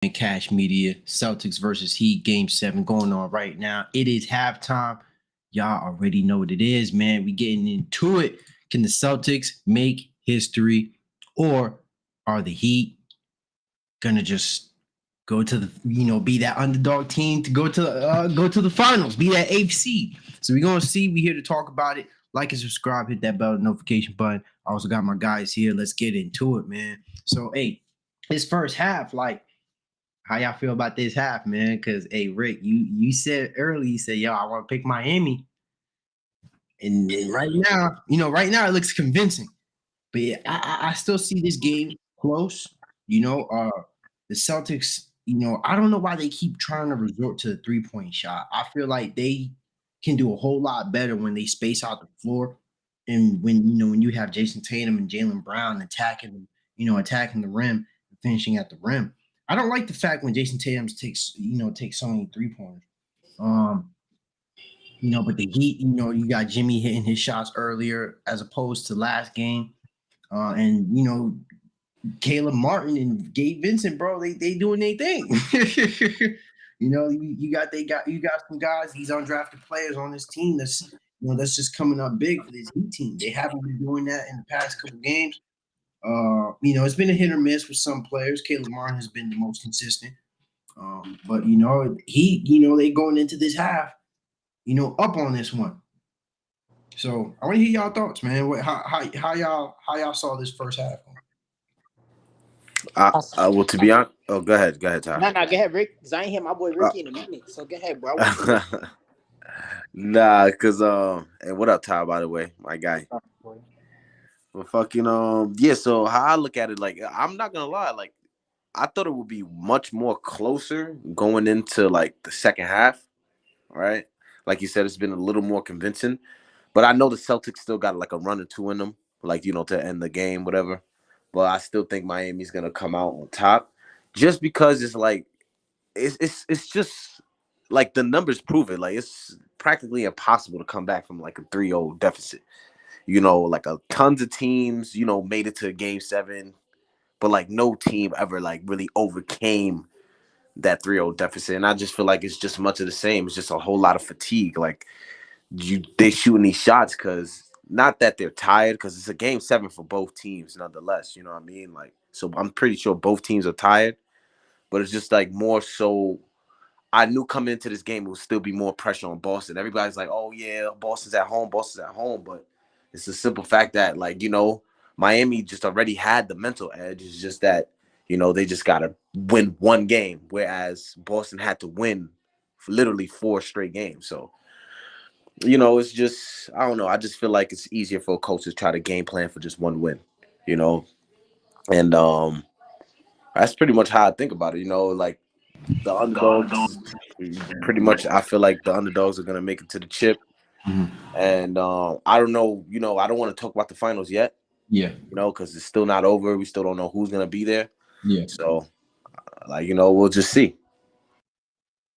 and Cash Media, Celtics versus Heat, Game 7 going on right now. It is halftime. Y'all already know what it is, man. We getting into it. Can the Celtics make history, or are the Heat gonna just go to the, be that underdog team to go to the finals, be that eighth seed? So we're gonna see. We here to talk about it. Like and subscribe, hit that bell notification button. I also got my guys here. Let's get into it, man. So, hey, this first half, like, how y'all feel about this half, man? Because, hey, Rick, you said earlier, you said, yo, I want to pick Miami. And right now it looks convincing. But yeah, I still see this game close. The Celtics, I don't know why they keep trying to resort to the 3-point shot. I feel like they can do a whole lot better when they space out the floor. And when you have Jason Tatum and Jaylen Brown attacking the rim and finishing at the rim. I don't like the fact when Jason Tatum takes so many 3-pointers. But the Heat, you got Jimmy hitting his shots earlier as opposed to last game. And Caleb Martin and Gabe Vincent, bro, they doing their thing. You got some guys, these undrafted players on this team that's just coming up big for this Heat team. They haven't been doing that in the past couple games. It's been a hit or miss with some players. Caleb Martin has been the most consistent. But they going into this half, up on this one. So I want to hear y'all thoughts, man. How y'all saw this first half? Well, to be honest, go ahead, Ty. Nah, go ahead, Rick. Because I ain't hear my boy Ricky in a minute. So go ahead, bro. Nah, cause and what up, Ty? By the way, my guy. Well, fucking yeah. So how I look at it, like, I'm not gonna lie, like, I thought it would be much more closer going into like the second half, right? Like you said, it's been a little more convincing, but I know the Celtics still got like a run or two in them, like, to end the game, whatever. But I still think Miami's gonna come out on top, just because it's like it's just like the numbers prove it. Like, it's practically impossible to come back from like a 3-0 deficit. Like tons of teams, made it to game 7, but like no team ever like really overcame that 3-0 deficit. And I just feel like it's just much of the same. It's just a whole lot of fatigue. Like, they shooting these shots because not that they're tired, because it's a game 7 for both teams nonetheless. You know what I mean? Like, so I'm pretty sure both teams are tired, but it's just like more so. I knew coming into this game it would still be more pressure on Boston. Everybody's like, oh yeah, Boston's at home, but it's a simple fact that, like, Miami just already had the mental edge. It's just that, they just gotta win one game, whereas Boston had to win literally 4 straight games. So, it's just, I don't know. I just feel like it's easier for a coach to try to game plan for just one win, and that's pretty much how I think about it. Like, the underdogs, pretty much, I feel like the underdogs are gonna make it to the chip. Mm-hmm. And I don't know, I don't want to talk about the finals yet. Yeah. Because it's still not over. We still don't know who's gonna be there. Yeah. So, we'll just see.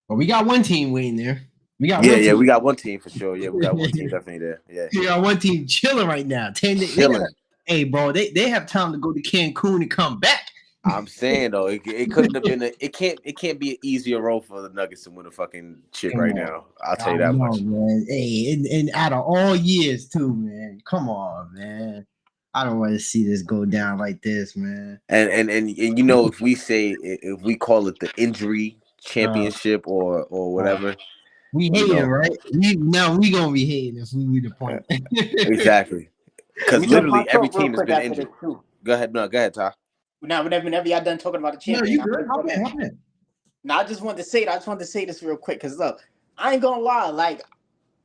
But we got one team waiting there. We got one team for sure. Yeah, we got one team definitely there. Yeah. We got one team chilling right now. Chilling. Hey, bro, they have time to go to Cancun and come back. I'm saying though, it couldn't have been it can't be an easier role for the Nuggets to win a fucking chip right now. I'll tell you that much. Man. Hey, and out of all years too, man. Come on, man. I don't want to see this go down like this, man. And if we call it the injury championship or whatever, we hating, right? We gonna be hating if we the point. Exactly, because literally every team has been injured. Go ahead, Ty. Now, whenever y'all done talking about the champion, Now, I just wanted to say this real quick, because look, I ain't gonna lie, like,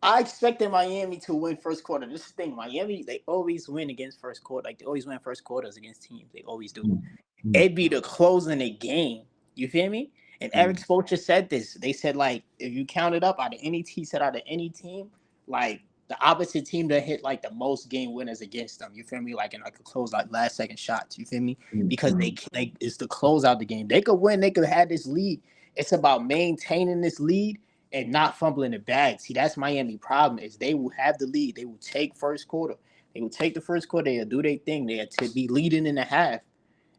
I expected Miami to win first quarter. This is the thing, Miami, they always win against first quarter. Like, they always win first quarters against teams. They always do. Mm-hmm. It'd be the closing the game. You feel me? And Eric Spoelstra said this. They said, like, if you count it up out of any team, like, the opposite team that hit like the most game winners against them, you feel me? Like, in like a close, like last second shots, you feel me? Because they it's to close out the game. They could win, they could have this lead. It's about maintaining this lead and not fumbling the bag. See, that's Miami problem, is they will have the lead. They will take first quarter. They will take the first quarter. They'll do their thing. They'll be leading in the half.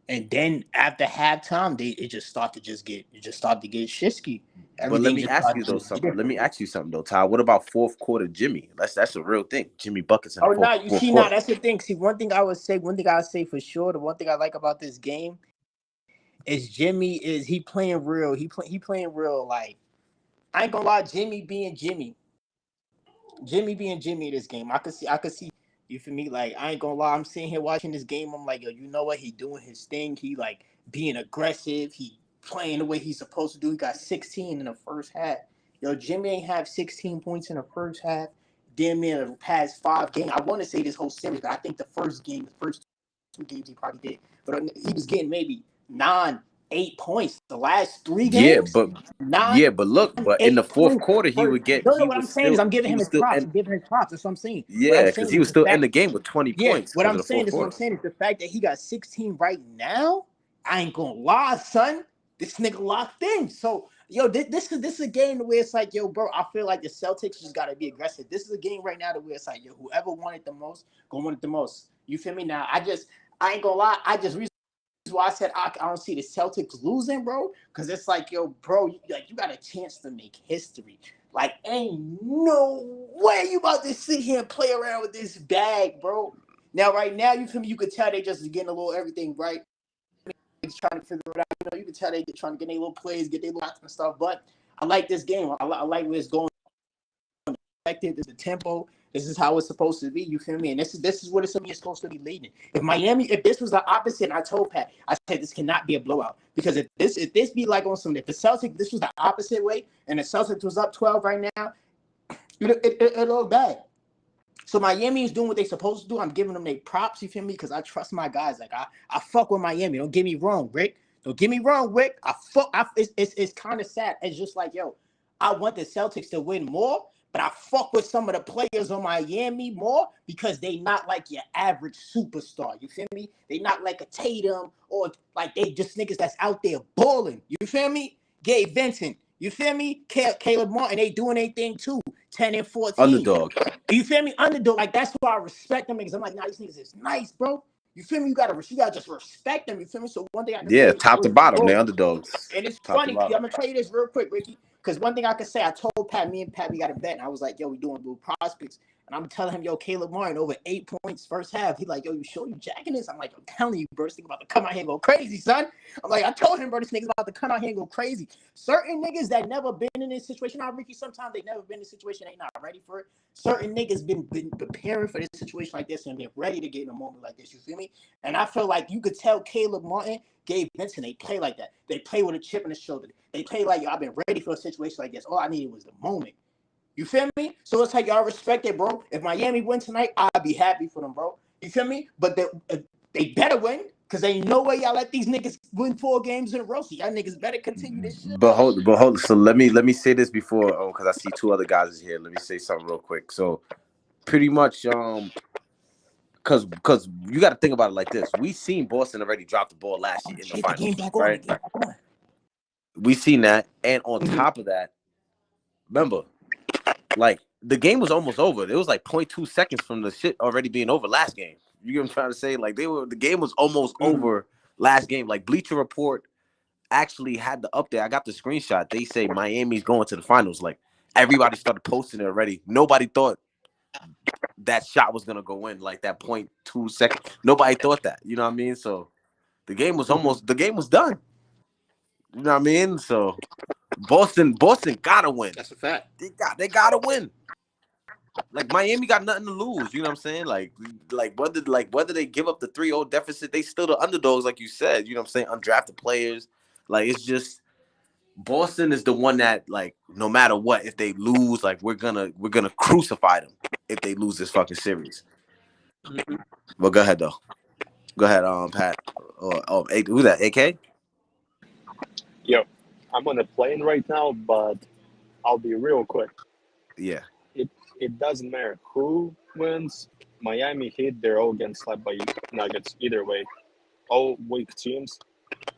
And then after halftime, it just started to get shisky. But let Everything me just ask started you to though get something. Let different. me ask you something though, Ty. What about fourth quarter Jimmy? That's a real thing. Jimmy buckets in the Oh fourth, no, you fourth see now quarter. that's the thing. See, one thing I would say for sure, the one thing I like about this game is Jimmy is he playing real. He playing real. Like I ain't gonna lie, Jimmy being Jimmy this game. I could see you feel me. Like I ain't gonna lie, I'm sitting here watching this game. I'm like, yo, you know what? He doing his thing. He like being aggressive. He playing the way he's supposed to do. He got 16 in the first half. Yo, Jimmy ain't have 16 points in the first half. Damn near the past 5 games. I want to say this whole series, but I think the first 2 games he probably did. But he was getting maybe 9, 8 points. The last 3 Yeah, games, but 9, look, but in the 8 fourth points. quarter No, what I'm saying is I'm giving he him was his still props. in I'm giving him his props. That's what I'm saying. What yeah, I'm because saying he is was the still in fact. the game with 20 Yeah, points what because of I'm the saying fourth is what quarter. I'm saying is the fact that he got 16 right now. I ain't gonna lie, son. This nigga locked in. So, yo, this is a game where it's like, yo, bro, I feel like the Celtics just gotta be aggressive. This is a game right now where it's like, yo, whoever won it the most, gonna win it the most. You feel me? Now, I ain't gonna lie. Why I said I don't see the Celtics losing, bro, because it's like, yo, bro, you got a chance to make history. Like, ain't no way you about to sit here and play around with this bag, bro. Now, right now, you feel me? You could tell they just getting a little everything right. He's trying to figure it out. You know, you can tell they trying to get their little plays, get their little and stuff. But I like this game. I like where it's going. This is the tempo. This is how it's supposed to be. You feel me? And this is what it's supposed to be leading. If this was the opposite, and I told Pat, I said this cannot be a blowout because if this be like on some, if the Celtics, this was the opposite way, and the Celtics was up 12 right now, it look bad. So Miami is doing what they supposed to do. I'm giving them their props. You feel me? Because I trust my guys. Like I fuck with Miami. Don't get me wrong, Rick. Don't get me wrong, Rick. It's kind of sad. It's just like, yo, I want the Celtics to win more, but I fuck with some of the players on Miami more because they not like your average superstar. You feel me? They not like a Tatum or like they just niggas that's out there balling. You feel me? Gabe Vincent. You feel me? Caleb Martin. They doing their thing too. 10 and 14. Underdog. You feel me? Underdog. Like that's why I respect them because I'm like, nah, these niggas is nice, bro. You feel me? You gotta just respect them. You feel me? So one thing I can Yeah, say, top to bottom, they underdogs. and it's Top to funny. I'm bottom. gonna tell you this real quick, Ricky. Because one thing I can say, I told Pat, me and Pat, we got a bet, and I was like, yo, we doing blue prospects. And I'm telling him, yo, Caleb Martin over 8 points first half. He like, yo, you sure you jacking this? I'm like, I'm telling you, bro, this nigga about to come out here and go crazy, son. I'm like, I told him, bro, this nigga's about to come out here and go crazy. Certain niggas that never been in this situation, now Ricky, sometimes they never been in this situation, they not ready for it. Certain niggas been preparing for this situation like this and been ready to get in a moment like this. You feel me? And I feel like you could tell Caleb Martin, Gabe Vincent, they play like that. They play with a chip in the shoulder. They play like, yo, I've been ready for a situation like this. All I needed was the moment. You feel me? So it's like y'all respect it, bro. If Miami win tonight, I'll be happy for them, bro. You feel me? But they better win because ain't no way y'all let these niggas win 4 games in a row. So y'all niggas better continue this shit. But hold. So let me say this before, because I see 2 other guys here. Let me say something real quick. So pretty much, because you got to think about it like this. We seen Boston already drop the ball last year in the finals, Game back right? on. We seen that, and on top of that, remember, like the game was almost over. It was like 0.2 seconds from the shit already being over last game. You get what I'm trying to say? Like the game was almost over last game. Like Bleacher Report actually had the update. I got the screenshot. They say Miami's going to the finals. Like everybody started posting it already. Nobody thought that shot was gonna go in, like that 0.2 second. Nobody thought that. You know what I mean? So the game was done. You know what I mean? So Boston gotta win. That's a fact. They gotta win. Like Miami got nothing to lose. You know what I'm saying? Like whether they give up the 3-0 deficit, they still the underdogs, like you said. You know what I'm saying? Undrafted players. Like it's just Boston is the one that, like, no matter what, if they lose, like we're gonna crucify them if they lose this fucking series. Well, go ahead though. Go ahead, Pat. Who's that? AK? Yo, I'm on a plane right now, but I'll be real quick. Yeah. It doesn't matter who wins. Miami Heat, they're all getting slapped by Nuggets either way. All weak teams,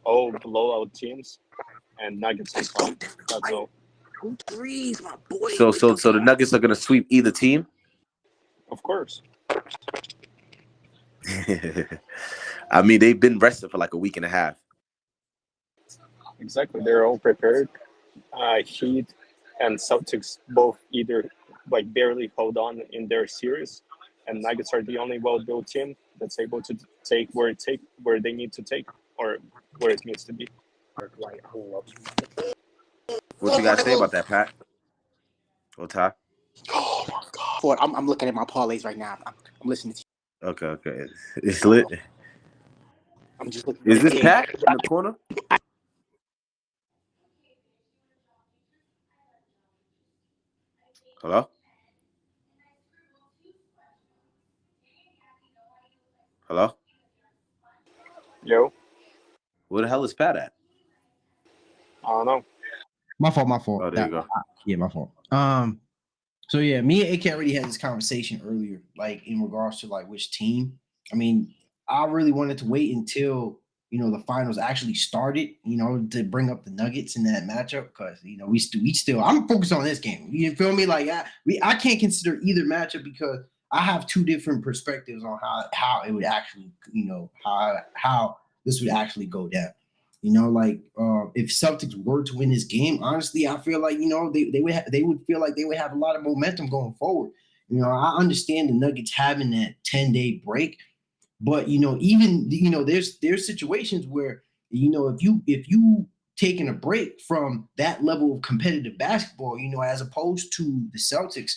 all blowout teams, and Nuggets will come. That's all. Who threes, my boy? So the Nuggets are gonna sweep either team. Of course. I mean, they've been rested for like a week and a half. Exactly, they're all prepared. Heat and Celtics both either like barely hold on in their series, and Nuggets are the only well-built team that's able to take where they need to take or where it needs to be. What you guys say about that, Pat? Or Ty? Oh my God! I'm looking at my parlays right now. I'm listening to you. Okay. It's lit. I'm just looking. Is this Pat in the corner? Hello? Hello? Yo, Where the hell is Pat at? I don't know. My fault. Oh, there you go. Yeah, my fault. So yeah, me and AK already had this conversation earlier, like in regards to like which team. I mean, I really wanted to wait until the finals actually started, to bring up the Nuggets in that matchup because we still I'm focused on this game. You feel me? Like I can't consider either matchup because I have two different perspectives on how it would actually how this would actually go down. If Celtics were to win this game, honestly, I feel like they would feel like they would have a lot of momentum going forward. I understand the Nuggets having that 10-day break, but even there's situations where if you taking a break from that level of competitive basketball, as opposed to the Celtics,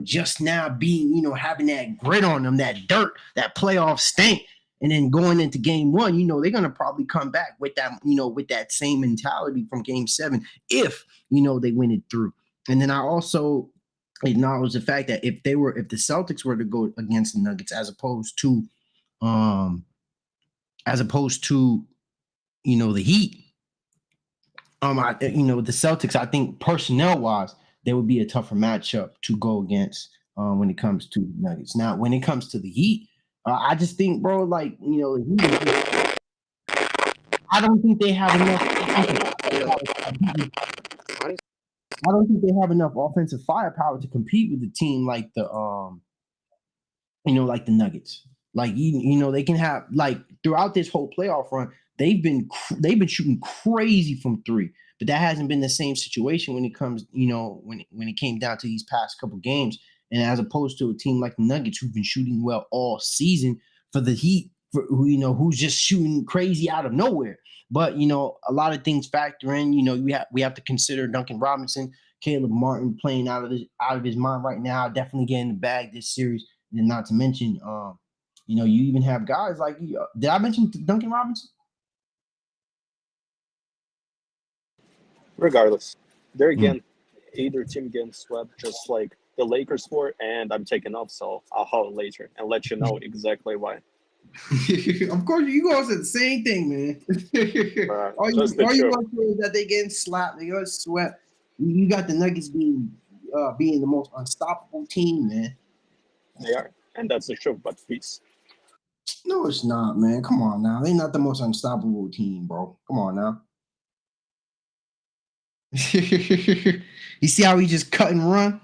just now being having that grit on them, that dirt, that playoff stank. And then going into game one, they're gonna probably come back with that, with that same mentality from game 7 if they win it through. And then I also acknowledge the fact that if the Celtics were to go against the Nuggets as opposed to the Heat, the Celtics, I think personnel wise, there would be a tougher matchup to go against when it comes to the Nuggets. Now, when it comes to the Heat, I just think, bro, like the Heat, I don't think they have enough. I don't think they have enough offensive firepower to compete with a team like the like the Nuggets. Like they can have like throughout this whole playoff run, they've been shooting crazy from three, but that hasn't been the same situation when it comes when it came down to these past couple games. And as opposed to a team like the Nuggets who've been shooting well all season, for the Heat, who's just shooting crazy out of nowhere. But a lot of things factor in. We have to consider Duncan Robinson, Caleb Martin playing out of his mind right now, definitely getting the bag this series. And not to mention, you even have guys like, did I mention Duncan Robinson? Regardless, they're again either team getting swept just like the Lakers were, and I'm taking off, so I'll hold later and let you know exactly why. Of course, you guys said the same thing, man. all you want to is that they getting slapped, they get swept. You got the Nuggets being the most unstoppable team, man. They are, and that's the truth. But peace. No, it's not, man. Come on now, they're not the most unstoppable team, bro. Come on now. You see how he just cut and run?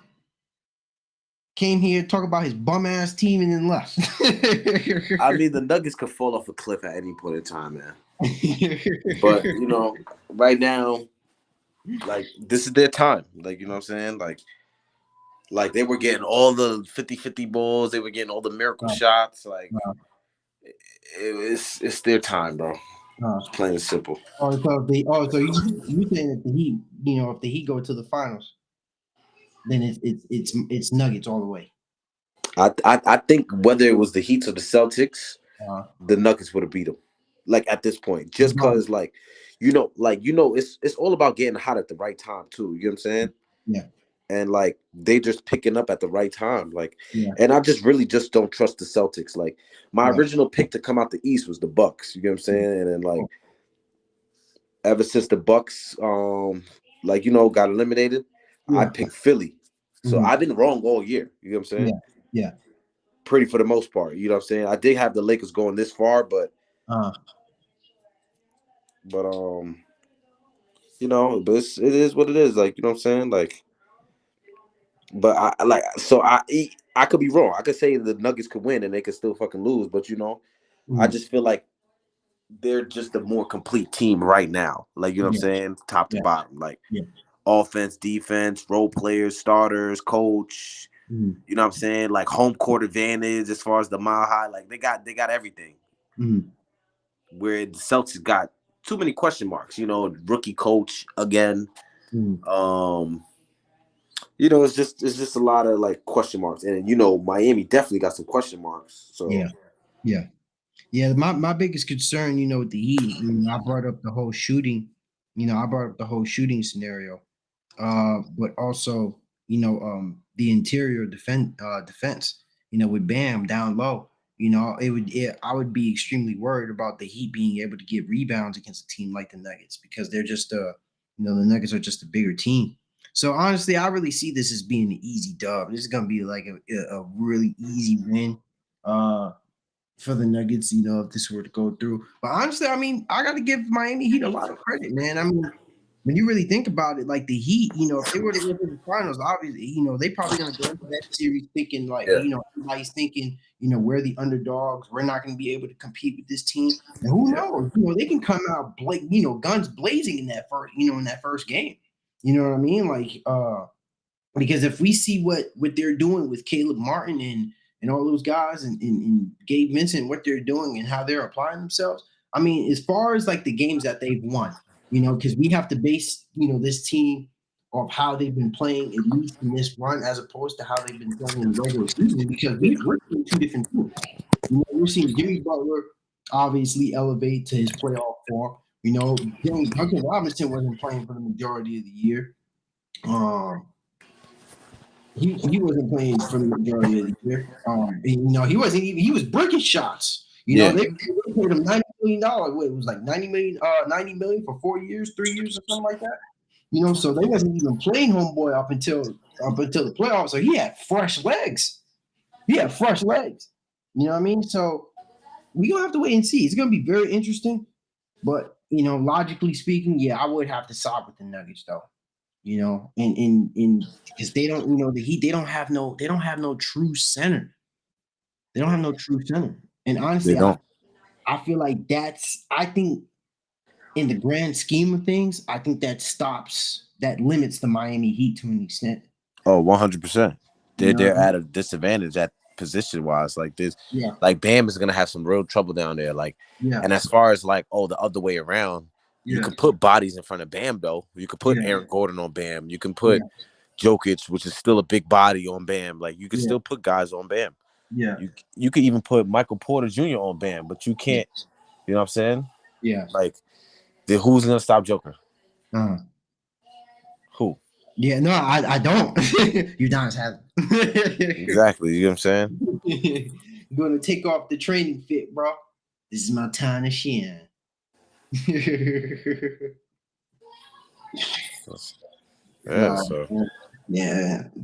Came here, talk about his bum ass team, and then left. I mean, the Nuggets could fall off a cliff at any point in time, man. But right now, like this is their time. Like what I'm saying, like they were getting all the 50-50 balls, they were getting all the miracle shots. Like it's their time, bro. Plain and simple. So you saying that the Heat, if the Heat go to the finals, then it's Nuggets all the way. I think whether it was the Heat or the Celtics, the Nuggets would have beat them. Like at this point, just because it's all about getting hot at the right time too. You know what I'm saying? Yeah. And like they just picking up at the right time. And I just really just don't trust the Celtics. Like my original pick to come out the East was the Bucks. You know what I'm saying? And then ever since the Bucks got eliminated, I picked Philly. So I've been wrong all year. You know what I'm saying? Yeah. Pretty for the most part. You know what I'm saying? I did have the Lakers going this far, but it is what it is. Like, you know what I'm saying? Like, but I could be wrong. I could say the Nuggets could win and they could still fucking lose, but I just feel like they're just a more complete team right now. Like, you know what I'm saying? Top to bottom. Like offense, defense, role players, starters, coach. You know what I'm saying? Like home court advantage as far as the mile high. Like they got everything. Where the Celtics got too many question marks. You know, rookie coach again. You know, it's just a lot of like question marks. And you know, Miami definitely got some question marks. So yeah. My biggest concern, you know, with the Heat, you know, I brought up the whole shooting. You know, I brought up the whole shooting scenario. But also, you know, the interior defense, you know, with Bam down low, you know, I would be extremely worried about the Heat being able to get rebounds against a team like the Nuggets because they're just you know, the Nuggets are just a bigger team. So honestly, I really see this as being an easy dub. This is gonna be like a really easy win for the Nuggets, you know, if this were to go through. But honestly, I mean, I gotta give Miami Heat a lot of credit, man. I mean, when you really think about it, like the Heat, you know, if they were to go to the finals, obviously, you know, they probably gonna go into that series thinking like, you know, everybody's thinking, you know, we're the underdogs, we're not gonna be able to compete with this team. And who knows? You know, they can come out you know, guns blazing in that first game. You know what I mean? Like, because if we see what they're doing with Caleb Martin and all those guys and Gabe Vincent, what they're doing and how they're applying themselves. I mean, as far as like the games that they've won, you know, because we have to base, you know, this team off how they've been playing, at least in this run, as opposed to how they've been playing in the regular season, because we're seeing two different teams. You know, we're seeing Jimmy Butler obviously elevate to his playoff form. You know, Duncan Robinson wasn't playing for the majority of the year. He wasn't playing for the majority of the year. You know, he was breaking shots. You know, they paid him $90 million. What, it was like 90 million for 4 years, 3 years, or something like that. You know, so they wasn't even playing homeboy up until the playoffs. So he had fresh legs. You know what I mean? So we're gonna have to wait and see. It's gonna be very interesting. But you know, logically speaking, yeah, I would have to side with the Nuggets though. You know, in because they don't, you know, the Heat, they don't have no true center. They don't have no true center. And honestly, I feel like I think in the grand scheme of things, I think that limits the Miami Heat to an extent. Oh, 100%. They're at a disadvantage at position wise. Like this, like Bam is gonna have some real trouble down there. Like, and as far as like, the other way around, you can put bodies in front of Bam though. You can put Aaron Gordon on Bam. You can put Jokic, which is still a big body, on Bam. Like you can still put guys on Bam. You could even put Michael Porter Jr. on Bam, but you can't. You know what I'm saying? Like, who's gonna stop Joker? Who? Yeah, no, I don't. Udonis has exactly. You know what I'm saying? You're gonna take off the training fit, bro. This is my time to shine. The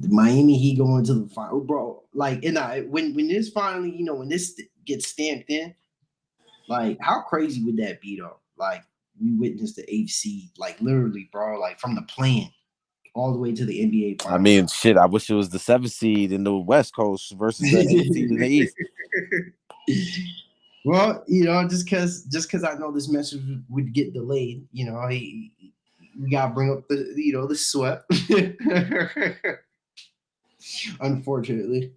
Miami Heat going to the final, bro. Like, and when this finally, you know, when this gets stamped in, like, how crazy would that be though? Like, we witnessed the 8th seed, like literally, bro, like from the play-in all the way to the NBA finals. I mean, shit, I wish it was the 7th seed in the West Coast versus the 8th seed in the East. Well, you know, just because I know this message would get delayed, you know, we gotta bring up the sweat. Unfortunately,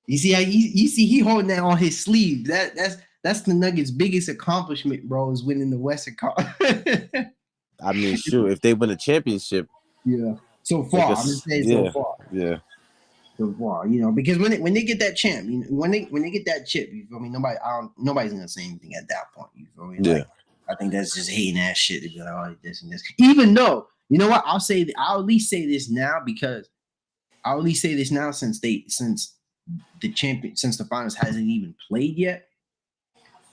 you see he holding that on his sleeve. That's the Nuggets' biggest accomplishment, bro, is winning the Western Conference. I mean, sure, if they win a championship, so far, I'm just saying so far. So far, you know, because when they get that champ, you know, when they get that chip, you feel me? Nobody's gonna say anything at that point. You feel me? Like, I think that's just hating ass shit to be like, oh, this and this. Even though, you know what? I'll at least say this now since the finals hasn't even played yet.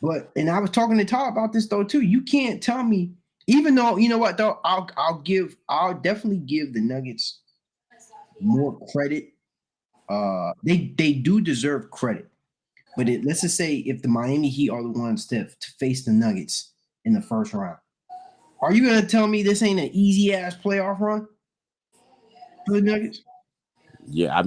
But and I was talking to Todd about this though too. You can't tell me, even though, you know what though, I'll definitely give the Nuggets more credit. They do deserve credit, but let's just say if the Miami Heat are the ones to face the Nuggets in the first round, are you gonna tell me this ain't an easy ass playoff run for the Nuggets? Yeah, I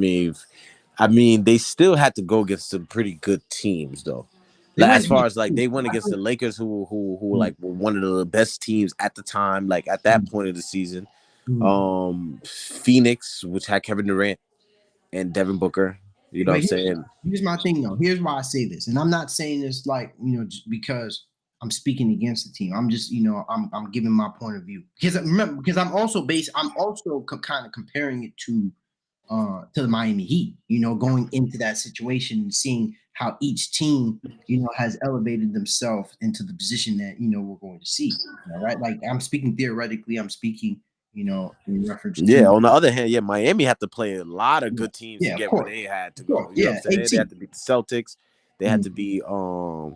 mean, they still had to go against some pretty good teams though. Like as far as like they went against the Lakers, who like were one of the best teams at the time, like at that point of the season. Phoenix, which had Kevin Durant and Devin Booker. You know what I'm saying? Here's my thing though. Here's why I say this, and I'm not saying this like just because I'm speaking against the team. I'm just I'm giving my point of view because remember I'm also kind of comparing it to the Miami Heat. Going into that situation and seeing how each team has elevated themselves into the position that we're going to see. Right? Like I'm speaking theoretically. I'm speaking in reference to. Yeah, on the other hand, Miami had to play a lot of good teams to get where they had to go. You know what I'm saying? They had to beat the Celtics. They had to be who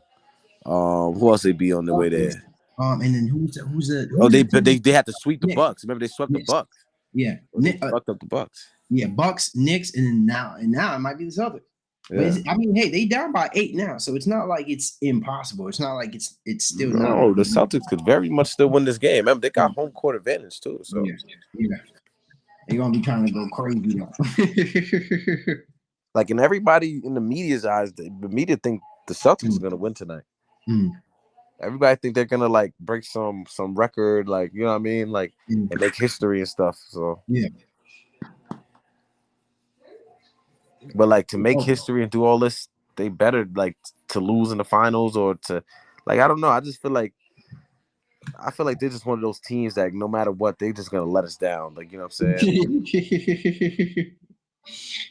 else they be on the way there? And then who's they had to sweep the Bucks. Remember they swept the Bucks. Yeah. Fucked up the Bucks. Yeah, Bucks, Knicks, and now it might be the Celtics. Yeah. But hey, they down by 8 now, so it's not like it's impossible. It's not like it's still no. The Celtics could very much still win this game. Remember, they got home court advantage too. So they're gonna be trying to go crazy now. Like in everybody in the media's eyes, the media think the Celtics are gonna win tonight. Everybody think they're gonna like break some record, like you know what I mean, like and make history and stuff. So but like to make history and do all this, they better like to lose in the finals or to like I don't know. I feel like they're just one of those teams that no matter what, they're just gonna let us down. Like you know what I'm saying?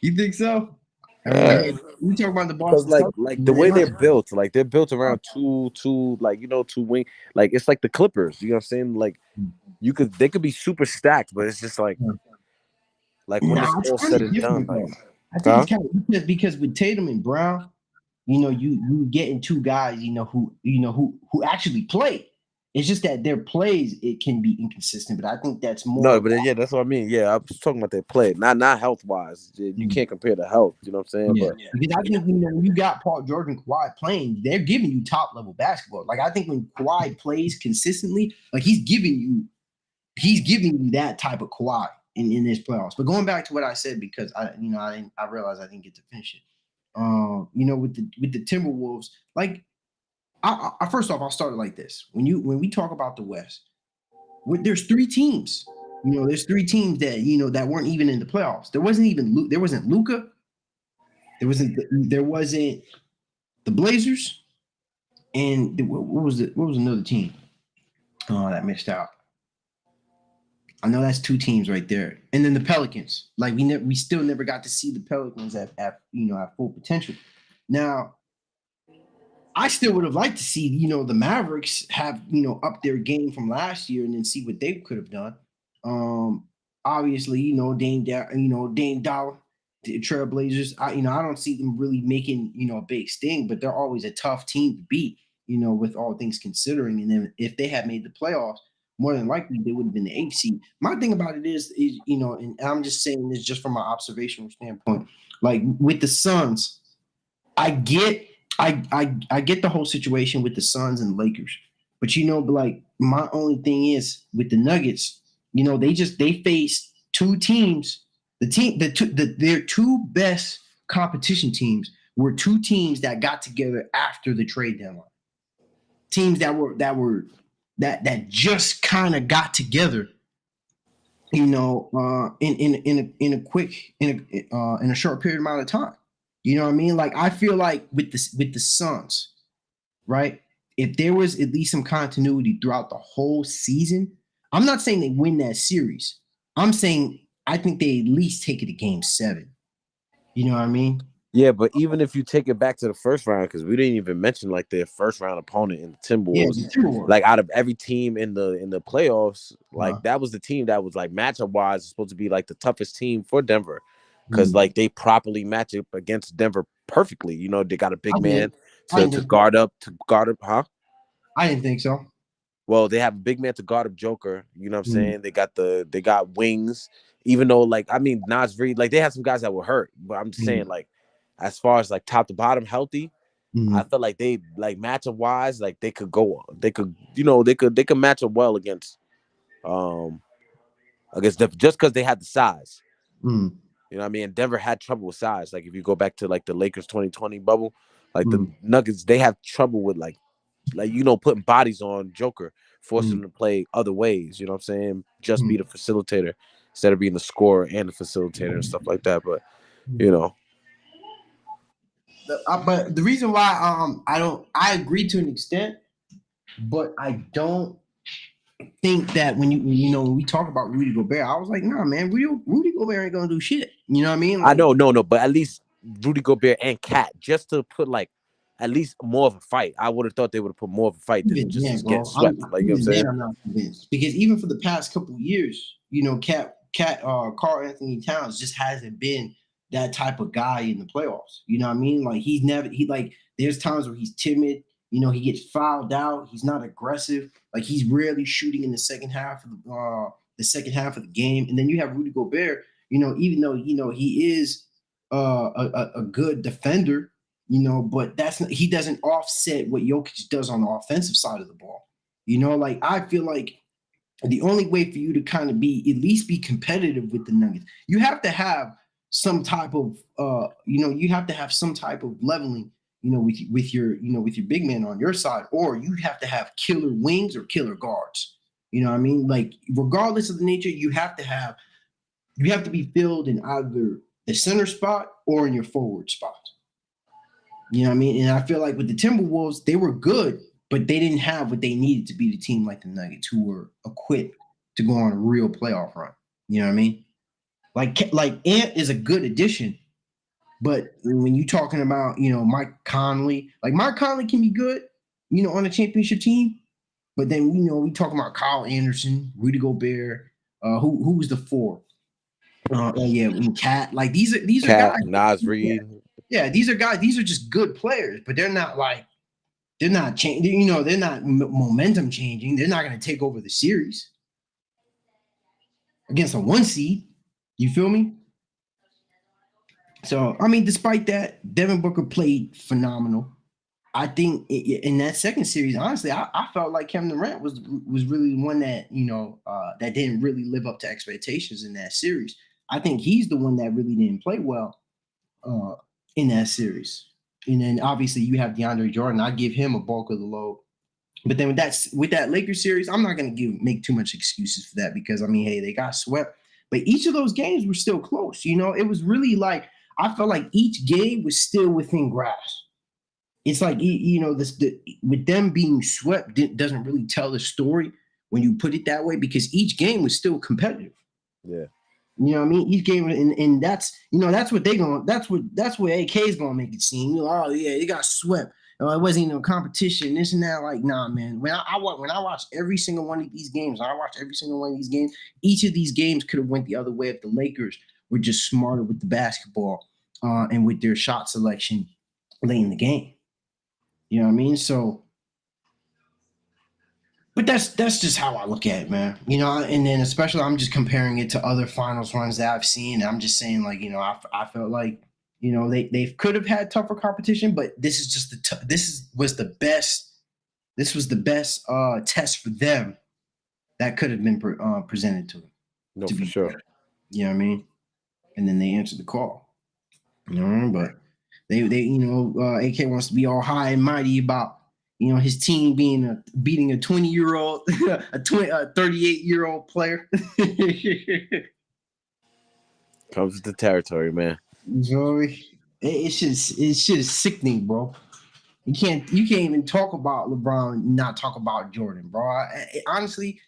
You think so? We talk about the Boston like the way they're built, like they're built around two like two wing, like it's like the Clippers. You know what I'm saying? Like they could be super stacked, but it's just like when it's all said and done, like. I think it's kind of because with Tatum and Brown, you getting two guys, who actually play. It's just that their plays it can be inconsistent, but I think that's more. No, but that's what I mean. Yeah, I was talking about their play, not health wise. You can't compare the health. You know what I'm saying? Yeah. But because I think when you got Paul George and Kawhi playing, they're giving you top level basketball. Like I think when Kawhi plays consistently, like he's giving you that type of Kawhi in this playoffs. But going back to what I said, because I realized I didn't get to finish it. With the Timberwolves, like I first off, I'll start it like this. When we talk about the West, there's 3 teams. There's 3 teams that that weren't even in the playoffs. There wasn't Luka. There wasn't the Blazers, and what was another team? Oh, that missed out. I know that's 2 teams right there, and then the Pelicans. Like we still never got to see the Pelicans at full potential. Now, I still would have liked to see the Mavericks have up their game from last year and then see what they could have done. Obviously, Dame Dollar, the Trailblazers. I don't see them really making a big sting, but they're always a tough team to beat. With all things considering, and then if they had made the playoffs, more than likely they would have been the 8th seed. My thing about it is and I'm just saying this just from my observational standpoint. Like with the Suns, I get the whole situation with the Suns and Lakers, but like my only thing is with the Nuggets, they faced 2 teams. Their 2 best competition teams were 2 teams that got together after the trade deadline. Teams that just kind of got together, in a short period amount of time. You know what I mean? Like I feel like with the Suns, right? If there was at least some continuity throughout the whole season, I'm not saying they win that series. I'm saying I think they at least take it to game 7. You know what I mean? Yeah, but even if you take it back to the first round, because we didn't even mention like their first round opponent in the Timberwolves. Like out of every team in the playoffs, like that was the team that was like matchup wise supposed to be like the toughest team for Denver, because like they properly match up against Denver perfectly. They got a big man to guard up, huh? I didn't think so. Well, they have a big man to guard up Joker. You know what I'm saying? They got wings. Even though Nas Reed, like they had some guys that were hurt, but I'm just saying like. As far as like top to bottom healthy, I feel like they like matchup wise, like they could match up well against just because they had the size. You know what I mean? And Denver had trouble with size. Like if you go back to like the Lakers 2020 bubble, Like the Nuggets, they have trouble with like putting bodies on Joker, forcing him to play other ways. You know what I'm saying? Just be the facilitator instead of being the scorer and the facilitator and stuff like that. But but the reason why I agree to an extent, but I don't think that when when we talk about Rudy Gobert, I was like, nah, man, Rudy Gobert ain't gonna do shit. You know what I mean? Like, I know, no, but at least Rudy Gobert and Cat, just to put like at least more of a fight. I would have thought they would have put more of a fight than just getting swept. Like, you know what I'm saying? I'm not convinced, because even for the past couple of years, Karl Anthony Towns just hasn't been that type of guy in the playoffs. You know what I mean? Like there's times where he's timid. You know, he gets fouled out. He's not aggressive. Like, he's rarely shooting in the second half of the game. And then you have Rudy Gobert. You know, even though he is a good defender, but he doesn't offset what Jokic does on the offensive side of the ball. You know, like, I feel like the only way for you to kind of at least be competitive with the Nuggets, you have to have some type of leveling, with your big man on your side, or you have to have killer wings or killer guards. You know what I mean? Like, regardless of the nature, you have to be filled in either the center spot or in your forward spot. You know what I mean? And I feel like with the Timberwolves, they were good, but they didn't have what they needed to be the team like the Nuggets, who were equipped to go on a real playoff run. You know what I mean? Like Ant is a good addition, but when you're talking about, Mike Conley, Mike Conley can be good, on a championship team, but then, we talking about Kyle Anderson, Rudy Gobert, who was the four? Cat. Like, these are guys. Nas Reed. Yeah, these are guys. These are just good players, but they're not changing. They're not momentum changing. They're not going to take over the series against a 1 seed. You feel me? So, I mean, despite that, Devin Booker played phenomenal. I think in that second series, honestly, I felt like Kevin Durant was really the one that, that didn't really live up to expectations in that series. I think he's the one that really didn't play well in that series. And then obviously you have DeAndre Jordan. I give him a bulk of the load. But then with that Lakers series, I'm not going to make too much excuses for that, because, I mean, hey, they got swept. But each of those games were still close. It was really like, I felt like each game was still within grasp. It's like, with them being swept doesn't really tell the story when you put it that way, because each game was still competitive. Yeah. You know what I mean? Each game, and that's what AK is gonna make it seem. Oh yeah, they got swept. It wasn't even a competition, this and that. Like, nah, man. When I watch every single one of these games, each of these games could have went the other way if the Lakers were just smarter with the basketball and with their shot selection late in the game. You know what I mean? So, but that's just how I look at it, man. And then especially I'm just comparing it to other finals runs that I've seen. I'm just saying, like, I felt like, they could have had tougher competition, but this is just this was the best test for them that could have been presented to them. No, for sure. You know what I mean? And then they answered the call. But they AK wants to be all high and mighty about, his team beating a 20-year-old, a 38-year-old player. Comes with the territory, man. It's just sickening, bro. You can't even talk about LeBron and not talk about Jordan, bro. Honestly,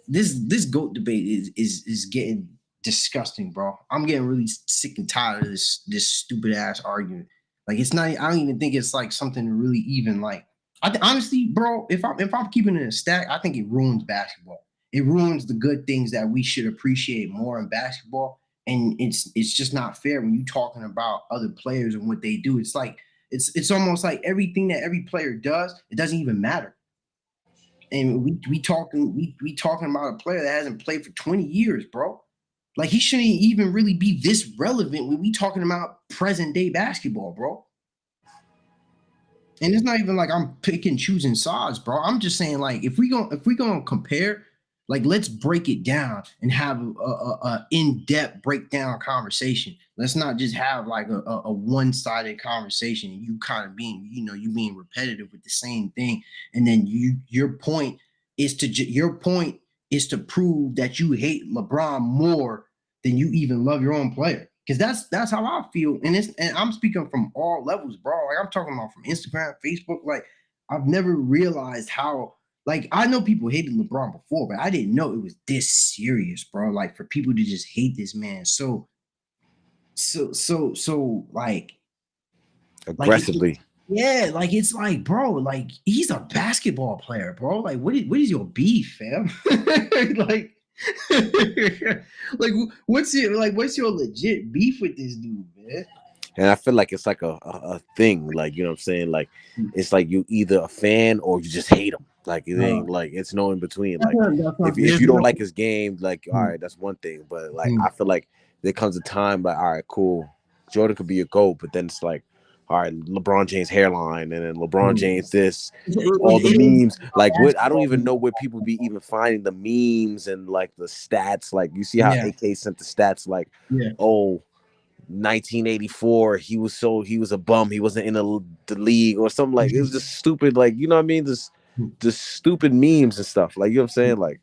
this GOAT debate is getting disgusting, bro. I'm getting really sick and tired of this stupid ass argument. Like, it's not. I don't even think it's like something really even like. Honestly, bro, if I'm keeping it in a stack, I think it ruins basketball. It ruins the good things that we should appreciate more in basketball. And it's just not fair when you're talking about other players and what they do. It's like it's almost like everything that every player does, it doesn't even matter. And we talking about a player that hasn't played for 20 years, bro. Like, he shouldn't even really be this relevant when we talking about present day basketball, bro. And it's not even like I'm picking choosing sides, bro. I'm just saying, like, if we gonna compare Like, let's break it down and have a in-depth breakdown conversation. Let's not just have like a one-sided conversation. You kind of being, you being repetitive with the same thing, and then your point is to prove that you hate LeBron more than you even love your own player. Because that's how I feel, and I'm speaking from all levels, bro. Like, I'm talking about from Instagram, Facebook. Like, I've never realized how. Like, I know people hated LeBron before, but I didn't know it was this serious, bro. Like, for people to just hate this man so like aggressively. Like it's like, bro, like, he's a basketball player, bro. Like, what is your beef, fam? like, like, what's your legit beef with this dude, man? And I feel like it's like a thing, like, you know what I'm saying? Like, it's like you either a fan or you just hate him. Like, it ain't like, it's no in between. Like, if you don't like his game, like, all right, that's one thing. But like, I feel like there comes a time like, all right, cool, Jordan could be a GOAT, but then it's like, all right, LeBron James hairline, and then LeBron James this, all the memes. Like, what, I don't even know where people be even finding the memes and like the stats. Like, you see how AK sent the stats, like, oh, 1984, he was a bum, he wasn't in the league or something. Like, it was just stupid, like, you know what I mean, just stupid memes and stuff, like, you know what I'm saying? Like,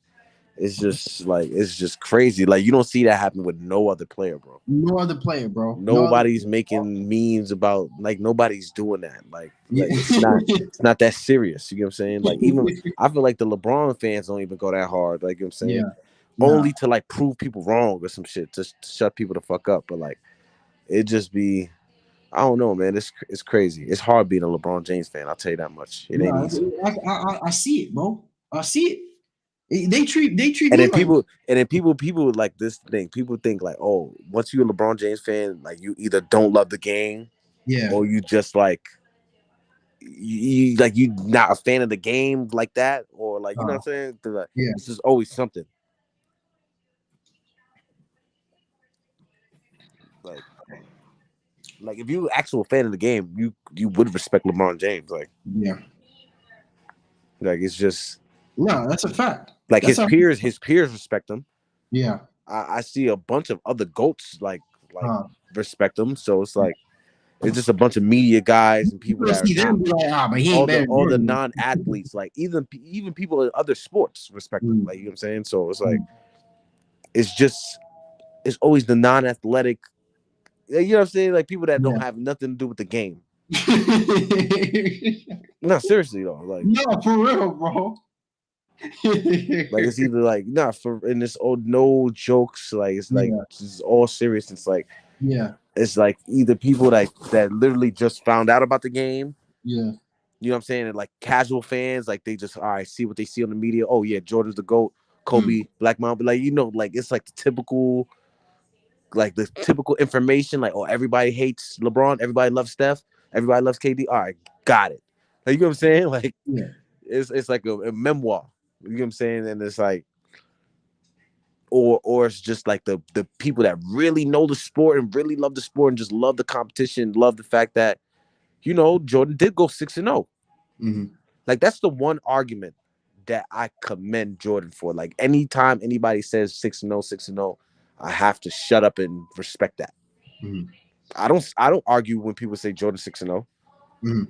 it's just crazy. Like, you don't see that happen with no other player, bro. Nobody's making memes about, like, nobody's doing that. Like it's not that serious, you know what I'm saying? Like, even I feel like the LeBron fans don't even go that hard, like, you know what I'm saying? Only to like prove people wrong or some shit, just to shut people the fuck up. But like, it just be, I don't know, man. It's crazy. It's hard being a LeBron James fan. I'll tell you that much. It ain't easy. I see it, bro. I see it. They treat and then people like this thing. People think like, oh, once you're a LeBron James fan, like, you either don't love the game, or you just like you not a fan of the game like that, or like, you know what I'm saying? Like, it's just always something. Like if you actual fan of the game, you would respect LeBron James. Like, like, it's just, no, that's a fact. Like, his peers respect him. Yeah. I see a bunch of other GOATs like respect him. So it's like, it's just a bunch of media guys and people that are but he ain't all the non-athletes, like even people in other sports respect him. Like, you know what I'm saying? So it's like, it's always the non-athletic, you know what I'm saying? Like, people that don't have nothing to do with the game. No, seriously though. Like, no, for real, bro. Like, it's either like, and it's no jokes, like, it's like, it's all serious. It's like, it's like either people that literally just found out about the game, you know what I'm saying, and like casual fans, like, they just, all right, see what they see on the media. Oh yeah, Jordan's the GOAT, Kobe, Black Mamba, like, like, it's like the typical information, like, oh, everybody hates LeBron, everybody loves Steph, everybody loves KD. All right, got it. Like, you know what I'm saying? Like, it's like a memoir. You know what I'm saying? And it's like, or it's just like the people that really know the sport and really love the sport and just love the competition, love the fact that, Jordan did go 6-0. Like, that's the one argument that I commend Jordan for. Like, anytime anybody says 6-0, 6-0, I have to shut up and respect that. I don't argue when people say Jordan 6-0. You know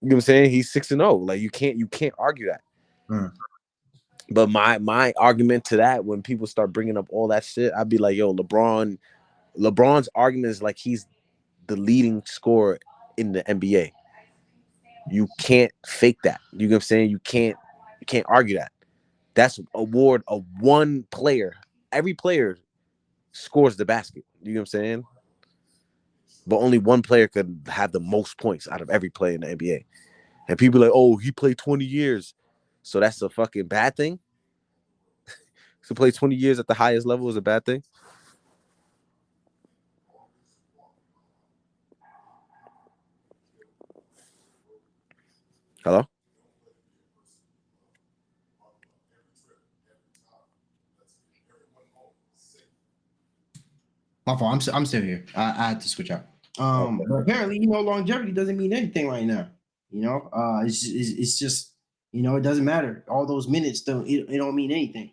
what I'm saying? He's 6-0. Like, you can't argue that. But my argument to that, when people start bringing up all that shit, I'd be like, yo, LeBron's argument is like, he's the leading scorer in the NBA. You can't fake that. You know what I'm saying? You can't argue that. That's award of one player. Every player scores the basket. You know what I'm saying? But only one player could have the most points out of every player in the NBA. And people are like, oh, he played 20 years. So that's a fucking bad thing? To play 20 years at the highest level is a bad thing? Hello? My fault. I'm still here. I had to switch out. But apparently, longevity doesn't mean anything right now. It's just, it doesn't matter. All those minutes it don't mean anything.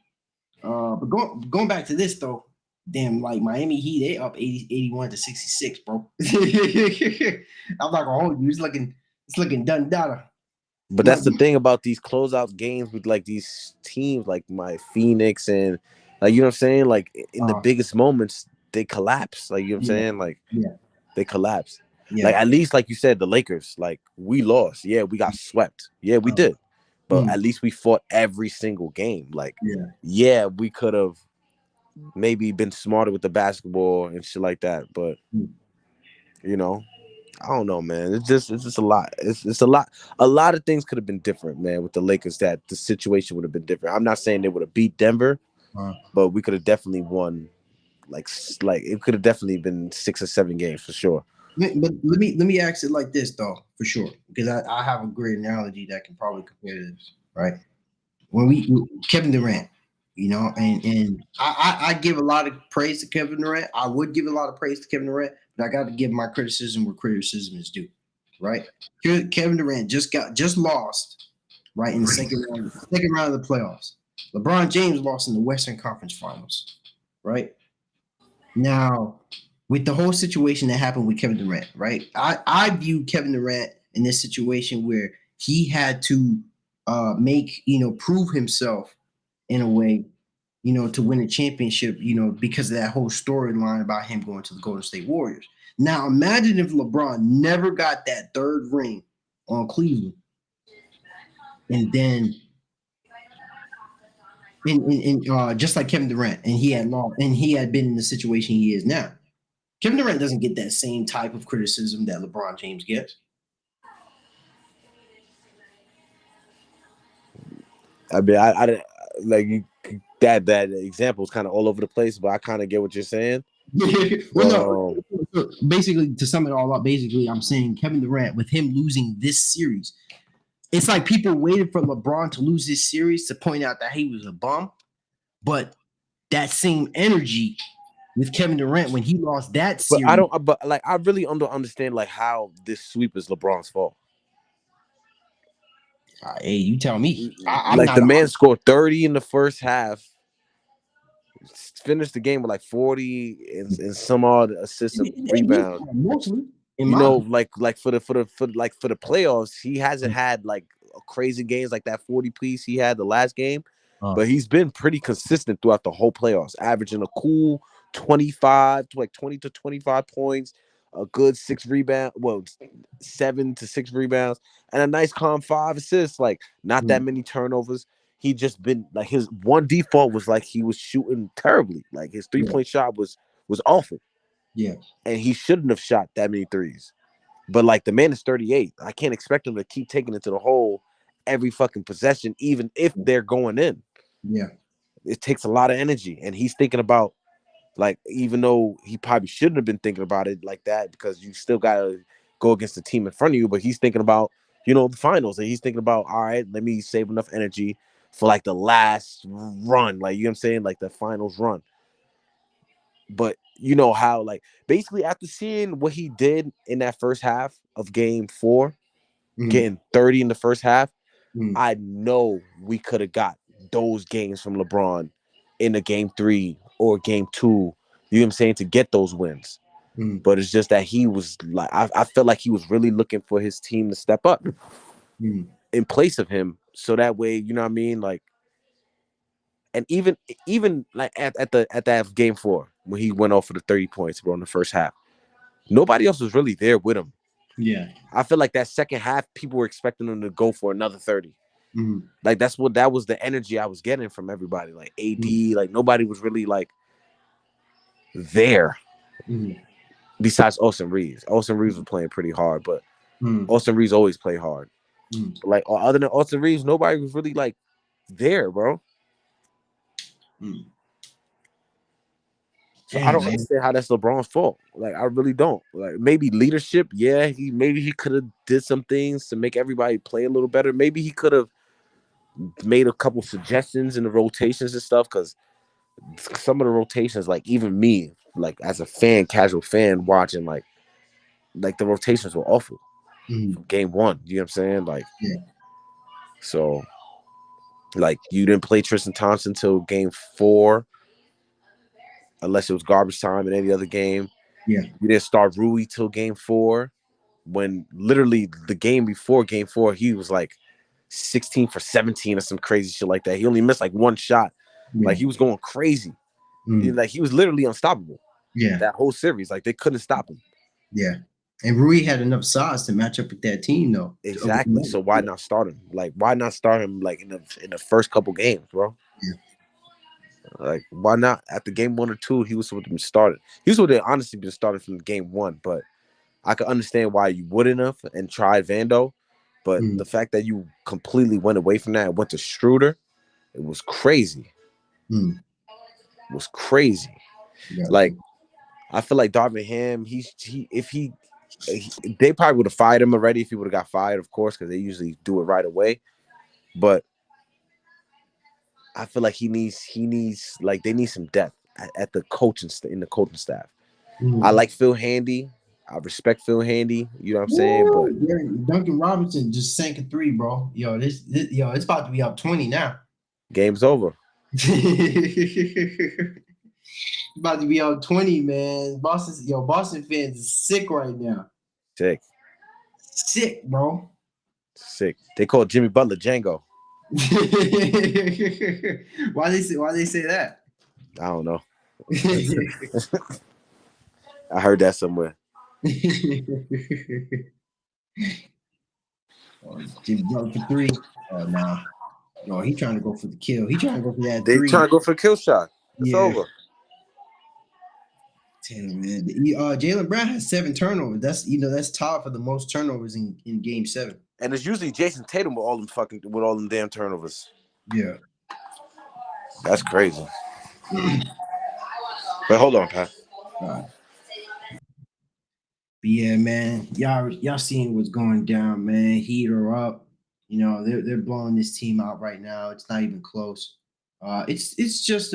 But going back to this though, damn, like Miami Heat, they up 81 to 66, bro. I'm not gonna hold you. It's looking done data. But that's the thing about these closeout games with like these teams like my Phoenix and like, you know what I'm saying? Like in the biggest moments, they collapse. Like, you know what I'm saying? Like they collapse. Yeah. Like at least like you said, the Lakers, like we lost. Yeah, we got swept. Yeah, we did. But at least we fought every single game. Like, yeah, we could have maybe been smarter with the basketball and shit like that. But you know, I don't know, man. It's just a lot. It's a lot. A lot of things could have been different, man, with the Lakers. That the situation would have been different. I'm not saying they would have beat Denver, but we could have definitely won. Like it could have definitely been 6 or 7 games for sure. But let me ask it like this though, for sure, because I have a great analogy that can probably compare to this, right? When Kevin Durant, you know, and I give a lot of praise to Kevin Durant. I would give a lot of praise to Kevin Durant, but I got to give my criticism where criticism is due, right? Kevin Durant just lost, right, in the second round of the playoffs. LeBron James lost in the Western Conference Finals, right? Now, with the whole situation that happened with Kevin Durant, right? I view Kevin Durant in this situation where he had to prove himself in a way, to win a championship, because of that whole storyline about him going to the Golden State Warriors. Now, imagine if LeBron never got that third ring on Cleveland, and then just like Kevin Durant, and he had lost, and he had been in the situation he is now. Kevin Durant doesn't get that same type of criticism that LeBron James gets. I mean, I like you, that example is kind of all over the place, but I kind of get what you're saying. Well, no. Basically, to sum it all up, I'm saying Kevin Durant, with him losing this series, it's like people waited for LeBron to lose this series to point out that he was a bum, but that same energy with Kevin Durant when he lost that series. But I really don't understand like how this sweep is LeBron's fault. Hey, you tell me. The man scored 30 in the first half, finished the game with like 40 and some odd assists and rebounds. Mostly, like for the playoffs, he hasn't had like crazy games like that 40 piece he had the last game, but he's been pretty consistent throughout the whole playoffs, averaging a cool 20 to 25 points, a good 7 to 6 rebounds, and a nice calm 5 assists. Like not that many turnovers. He just been like, his one default was like he was shooting terribly. Like his 3-point shot was awful. Yeah. And he shouldn't have shot that many threes. But like the man is 38. I can't expect him to keep taking it to the hole every fucking possession, even if they're going in. Yeah. It takes a lot of energy. And he's thinking about, like, even though he probably shouldn't have been thinking about it like that, because you still gotta go against the team in front of you, but he's thinking about, the finals. And he's thinking about, all right, let me save enough energy for like the last run, like, you know what I'm saying, like the finals run. But you know how, like, basically after seeing what he did in that first half of game 4, getting 30 in the first half, I know we could have got those games from LeBron in a game 3 or game 2, you know what I'm saying, to get those wins. But it's just that he was like, I felt like he was really looking for his team to step up in place of him, so that way, you know what I mean, like. And even like at that game 4 when he went off for the 30 points, bro, in the first half, nobody else was really there with him. Yeah, I feel like that second half, people were expecting him to go for another 30. Like that was the energy I was getting from everybody. Like AD, like nobody was really like there. Besides Austin Reeves. Austin Reeves was playing pretty hard, but Austin Reeves always play hard. Like other than Austin Reeves, nobody was really like there, bro. So I don't understand how that's LeBron's fault. Like I really don't. Like maybe leadership, yeah. He could have did some things to make everybody play a little better. Maybe he could have made a couple suggestions in the rotations and stuff. Because some of the rotations, like even me, like as a fan, casual fan watching, like the rotations were awful from game 1. You know what I'm saying? Like, so Like you didn't play Tristan Thompson till game 4, unless it was garbage time in any other game. Yeah. You didn't start Rui till game 4, when literally the game before game 4, he was like 16 for 17 or some crazy shit like that. He only missed like one shot. Yeah. Like he was going crazy. Like he was literally unstoppable. Yeah. That whole series, like they couldn't stop him. Yeah. And Rui had enough size to match up with that team, though. Exactly. So why not start him? Like, why not start him like in the first couple games, bro? Yeah. Like, why not? After game 1 or 2, he was supposed to be started. He was supposed to honestly been started from game 1, but I could understand why you wouldn't have and tried Vando. But the fact that you completely went away from that and went to Struder, it was crazy. It was crazy. Yeah. Like, I feel like Darvin Ham, they probably would have fired him already if he would have got fired, of course, because they usually do it right away. But I feel like he needs like they need some depth at the coaching in the coaching staff. I like Phil Handy. I respect Phil Handy. You know what I'm saying? But Duncan Robinson just sank a 3, bro. Yo, this it's about to be up 20 now. Game's over. About to be up 20, man. Boston fans is sick right now. Sick, bro. Sick. They call Jimmy Butler Django. Why they say that? I don't know. I heard that somewhere. Jimmy Butler for 3. Oh no. No, he trying to go for the kill. He trying to go for that 3. They trying to go for a kill shot. It's over. Damn, man. Jaylen Brown has 7 turnovers. That's tied for the most turnovers in game 7. And it's usually Jason Tatum with all them damn turnovers. Yeah. That's crazy. But hold on, Pat. But yeah, man. Y'all seeing what's going down, man. Heat are up. They're blowing this team out right now. It's not even close. It's just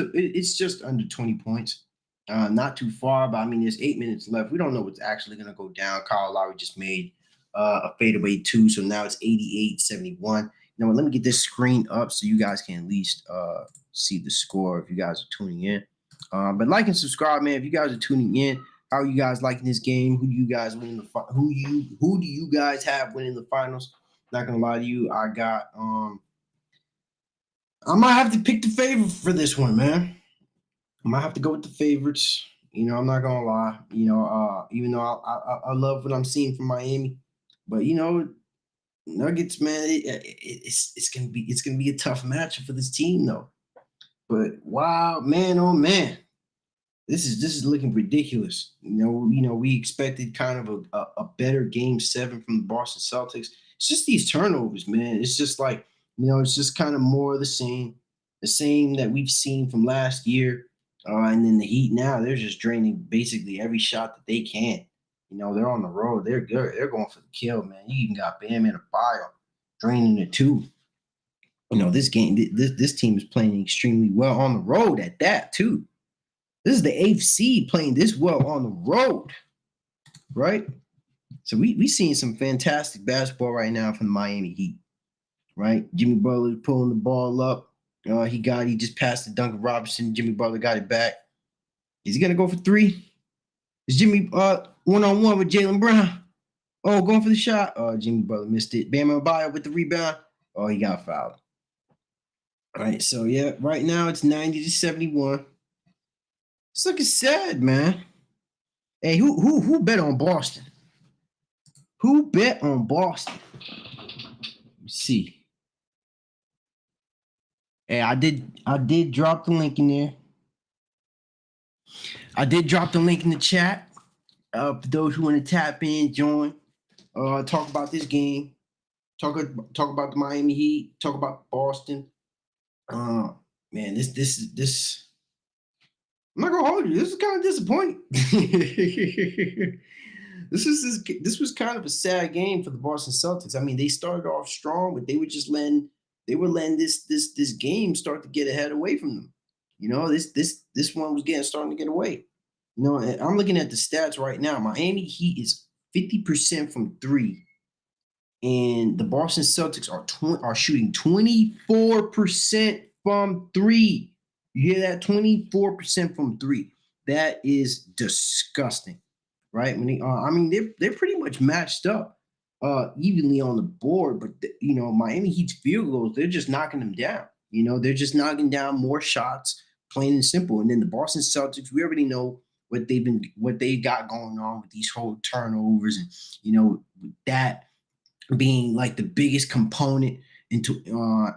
under 20 points. Not too far, but I mean, there's 8 minutes left. We don't know what's actually going to go down. Kyle Lowry just made a fadeaway 2, so now it's 88-71. Let me get this screen up so you guys can at least see the score if you guys are tuning in. But like and subscribe, man. If you guys are tuning in, how are you guys liking this game? Who do you guys win who do you guys have winning the finals? Not gonna lie to you, I got I might have to pick the favorite for this one, man. I might have to go with the favorites. I'm not gonna lie. Even though I love what I'm seeing from Miami, but Nuggets, man, it's gonna be a tough matchup for this team, though. But wow, man, oh man, this is looking ridiculous. We expected kind of a better game 7 from the Boston Celtics. It's just these turnovers, man. It's just like it's just kind of more of the same that we've seen from last year. And then the Heat now, they're just draining basically every shot that they can. They're on the road. They're good. They're going for the kill, man. You even got Bam and Adebayo draining it too. This game, this team is playing extremely well on the road at that too. This is the 8th seed playing this well on the road, right? So we seeing some fantastic basketball right now from the Miami Heat, right? Jimmy Butler pulling the ball up. He just passed to Duncan Robinson. Jimmy Butler got it back. Is he gonna go for 3? Is Jimmy one-on-one with Jaylen Brown? Oh, going for the shot. Oh, Jimmy Butler missed it. Bam Adebayo with the rebound. Oh, he got fouled. All right, so yeah, right now it's 90-71. It's looking sad, man. Hey, who bet on Boston? Who bet on Boston? Let's see. Hey, I did drop the link in there. I did drop the link in the chat. For those who want to tap in, join, talk about this game, talk about the Miami Heat, talk about Boston. Man, this. I'm not gonna hold you. This is kind of disappointing. This was kind of a sad game for the Boston Celtics. I mean, they started off strong, but they were letting this game start to get ahead away from them. This one was starting to get away. And I'm looking at the stats right now. Miami Heat is 50% from 3 And the Boston Celtics are shooting 24% from three. You hear that? 24% from three. That is disgusting, right? When they're pretty much matched up evenly on the board, but Miami Heat's field goals, they're just knocking them down. They're just knocking down more shots, plain and simple. And then the Boston Celtics, we already know what they got going on with these whole turnovers, and that being like the biggest component into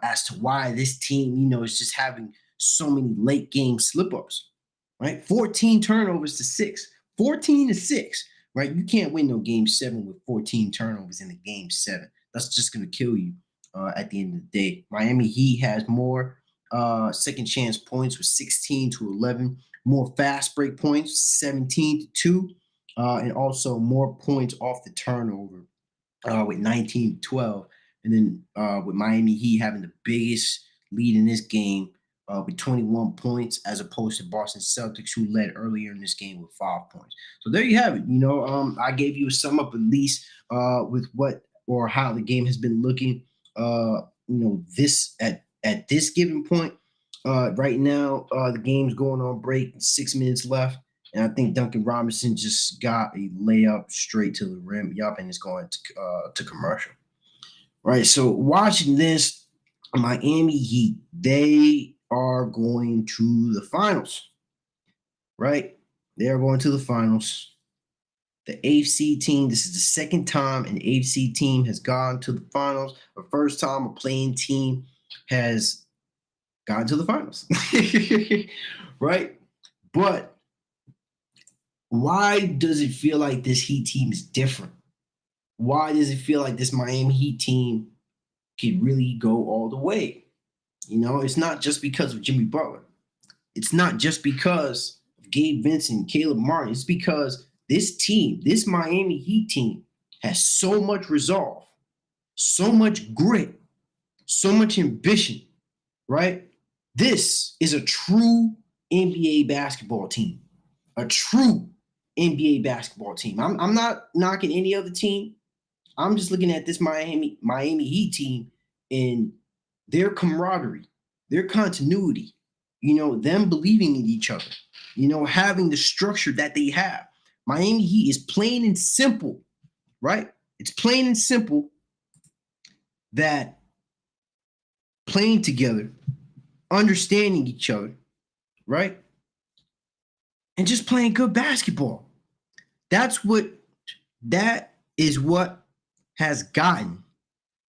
as to why this team, is just having so many late game slip-ups, right? 14 turnovers to 6. 14 to 6, right? You can't win no game 7 with 14 turnovers in a game 7. That's just going to kill you at the end of the day. Miami Heat has more second chance points with 16 to 11, more fast break points, 17 to 2, and also more points off the turnover with 19 to 12. And then with Miami Heat having the biggest lead in this game with 21 points, as opposed to Boston Celtics, who led earlier in this game with 5 points. So there you have it. I gave you a sum up at least with what or how the game has been looking. This at this given point. Right now, the game's going on break, 6 minutes left. And I think Duncan Robinson just got a layup straight to the rim. Yup, and it's going to commercial. Right. So watching this, Miami Heat, they are going to the finals. Right? They are going to the finals. The AFC team, this is the second time an AFC team has gone to the finals. The first time a playing team has gone to the finals. Right? But why does it feel like this Heat team is different? Why does it feel like this Miami Heat team could really go all the way? It's not just because of Jimmy Butler. It's not just because of Gabe Vincent, Caleb Martin. It's because this team, this Miami Heat team, has so much resolve, so much grit, so much ambition, right? This is a true NBA basketball team, a true NBA basketball team. I'm not knocking any other team. I'm just looking at this Miami Heat team and their camaraderie, their continuity, them believing in each other, having the structure that they have. Miami Heat is plain and simple, right? It's plain and simple that playing together, understanding each other, right? And just playing good basketball. That is what has gotten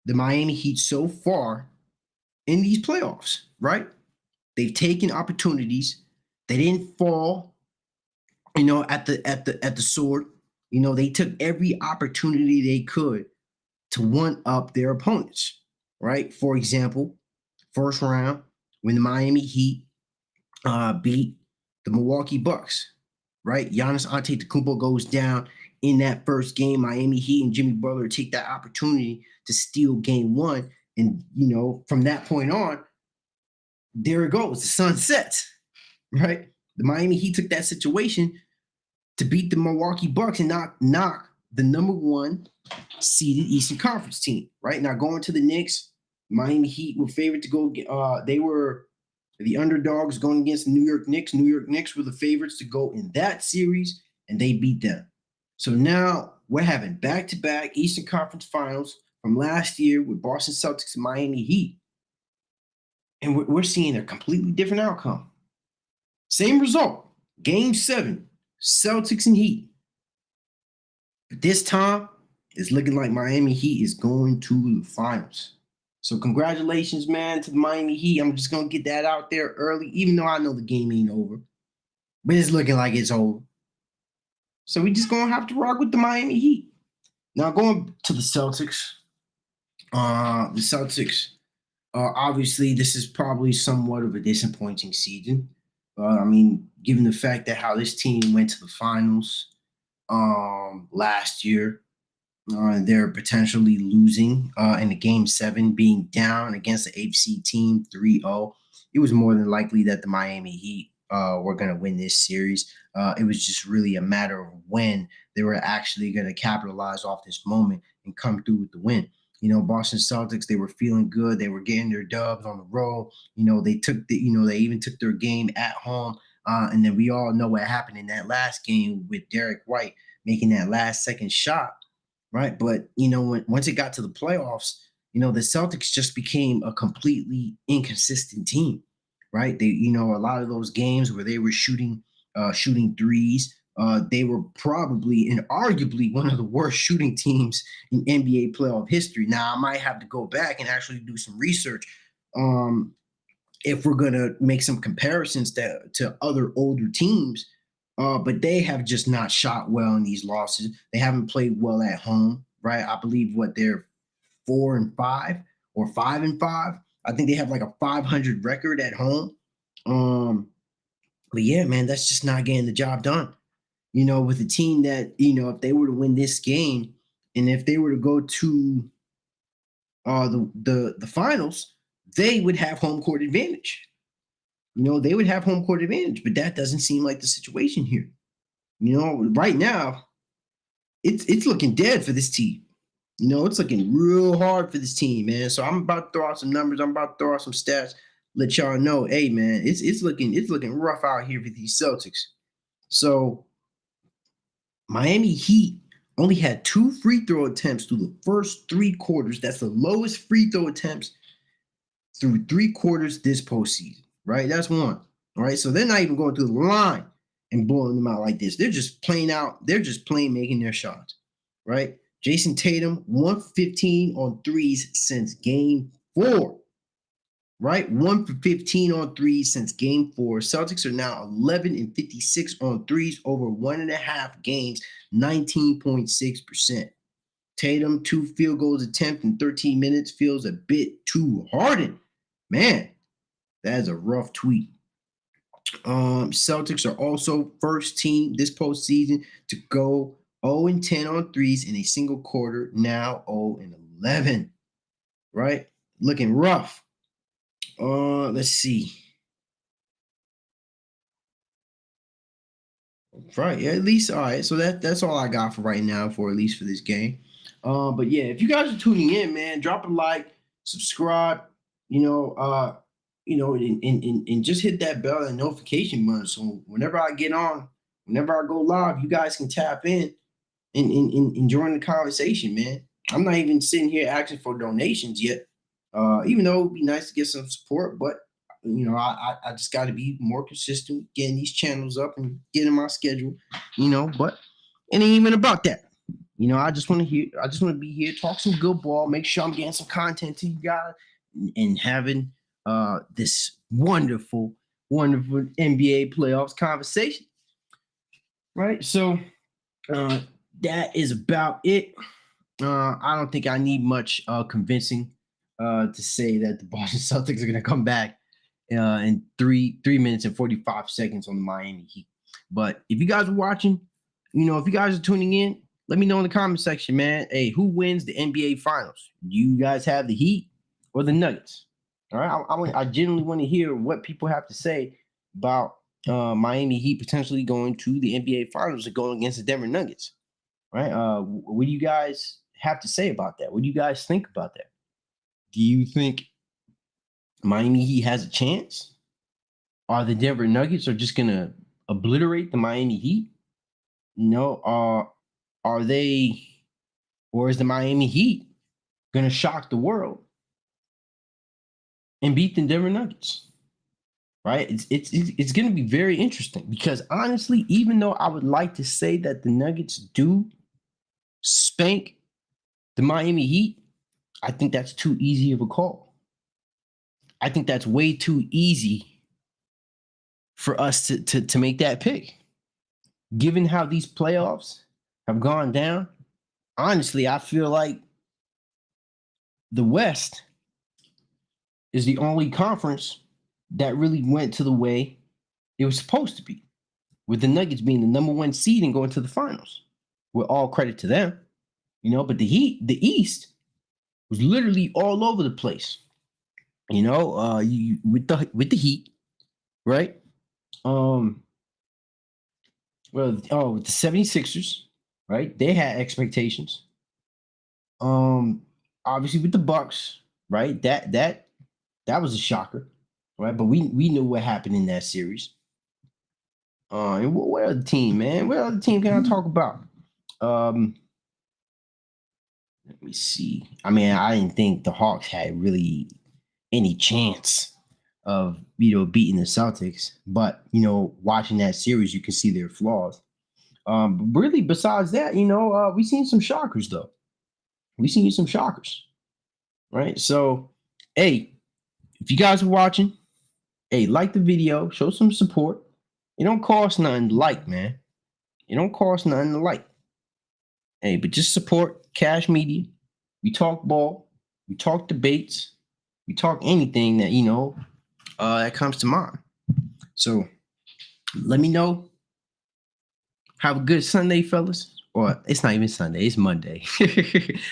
the Miami Heat so far in these playoffs, right? They've taken opportunities. They didn't fall, at the sword. They took every opportunity they could to one up their opponents, right? For example, first round when the Miami Heat beat the Milwaukee Bucks, right? Giannis Antetokounmpo goes down in that first game. Miami Heat and Jimmy Butler take that opportunity to steal game 1. And, from that point on, there it goes. The sun sets, right? The Miami Heat took that situation to beat the Milwaukee Bucks and knock the number 1 seeded Eastern Conference team, right? Now going to the Knicks, Miami Heat were favored to go. They were the underdogs going against the New York Knicks. New York Knicks were the favorites to go in that series, and they beat them. So now we're having back-to-back Eastern Conference Finals from last year with Boston Celtics and Miami Heat. And we're seeing a completely different outcome. Same result, Game 7, Celtics and Heat. But this time, it's looking like Miami Heat is going to the finals. So congratulations, man, to the Miami Heat. I'm just going to get that out there early, even though I know the game ain't over. But it's looking like it's over. So we just going to have to rock with the Miami Heat. Now going to the Celtics. Obviously, this is probably somewhat of a disappointing season. Given the fact that how this team went to the finals last year, they're potentially losing in the Game 7, being down against the AFC team 3-0. It was more than likely that the Miami Heat were going to win this series. It was just really a matter of when they were actually going to capitalize off this moment and come through with the win. Boston Celtics, they were feeling good. They were getting their dubs on the road. They they even took their game at home. And then we all know what happened in that last game with Derek White making that last second shot, right? But, once it got to the playoffs, the Celtics just became a completely inconsistent team, right? They, a lot of those games where they were shooting threes, they were probably and arguably one of the worst shooting teams in NBA playoff history. Now, I might have to go back and actually do some research if we're going to make some comparisons to other older teams. But they have just not shot well in these losses. They haven't played well at home, right? I believe they're 4-5 or 5-5. I think they have like a 500 record at home. But yeah, man, that's just not getting the job done. With a team that, if they were to win this game and if they were to go to the finals, they would have home court advantage. They would have home court advantage, but that doesn't seem like the situation here. Right now, it's looking dead for this team. It's looking real hard for this team, man. So I'm about to throw out some numbers. I'm about to throw out some stats. Let y'all know, hey, man, it's looking rough out here for these Celtics. So Miami Heat only had 2 free throw attempts through the first 3 quarters. That's the lowest free throw attempts through 3 quarters this postseason, right? That's one. All right. So they're not even going through the line and blowing them out like this. They're just playing out. They're just playing, making their shots, right? Jason Tatum, 115 on threes since game 4, right? 1 for 15 on threes since game 4. Celtics are now 11-56 on threes over 1.5 games, 19.6%. Tatum, 2 field goals attempt in 13 minutes feels a bit too hardened. Man, that is a rough tweet. Celtics are also first team this postseason to go 0-10 on threes in a single quarter, now 0-11, right? Looking rough. Let's see. Right, yeah, at least all right. So that's all I got for right now, for at least for this game. But yeah, if you guys are tuning in, man, drop a like, subscribe, and just hit that bell and notification button. So whenever I get on, whenever I go live, you guys can tap in and join the conversation, man. I'm not even sitting here asking for donations yet. Even though it would be nice to get some support, but I just got to be more consistent getting these channels up and getting my schedule, but it ain't even about that. I just want to be here, talk some good ball, make sure I'm getting some content to you guys and having this wonderful NBA playoffs conversation. Right. So that is about it. I don't think I need much convincing to say that the Boston Celtics are going to come back in 3 minutes and 45 seconds on the Miami Heat. But if you guys are watching, if you guys are tuning in, let me know in the comment section, man. Hey, who wins the NBA Finals? Do you guys have the Heat or the Nuggets? All right, I genuinely want to hear what people have to say about Miami Heat potentially going to the NBA Finals and going against the Denver Nuggets. Right? What do you guys have to say about that? What do you guys think about that? Do you think Miami Heat has a chance? Are the Denver Nuggets just gonna obliterate the Miami Heat? Are they, or is the Miami Heat gonna shock the world and beat the Denver Nuggets? Right? It's gonna be very interesting because honestly, even though I would like to say that the Nuggets do spank the Miami Heat, I think that's too easy of a call. I think that's way too easy for us to make that pick. Given how these playoffs have gone down, honestly, I feel like the West is the only conference that really went to the way it was supposed to be, with the Nuggets being the number 1 seed and going to the finals. With all credit to them, but the Heat, the East, was literally all over the place. With the Heat, right? With the 76ers, right? They had expectations. Obviously with the Bucks, right? That was a shocker, right? But we knew what happened in that series. And what other team, man? What other team can I talk about? Let me see. I mean, I didn't think the Hawks had really any chance of beating the Celtics, but watching that series, you can see their flaws. Really, besides that, we seen some shockers though. We seen some shockers, right? So, hey, if you guys are watching, hey, like the video, show some support. It don't cost nothing to like, man. It don't cost nothing to like. Hey, but just support Cash Media. We talk ball, we talk debates, we talk anything that that comes to mind. So let me know. Have a good Sunday, fellas. Or it's not even Sunday, it's Monday.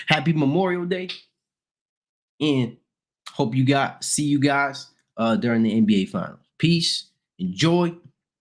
Happy Memorial Day. And hope see you guys during the NBA Finals. Peace, enjoy,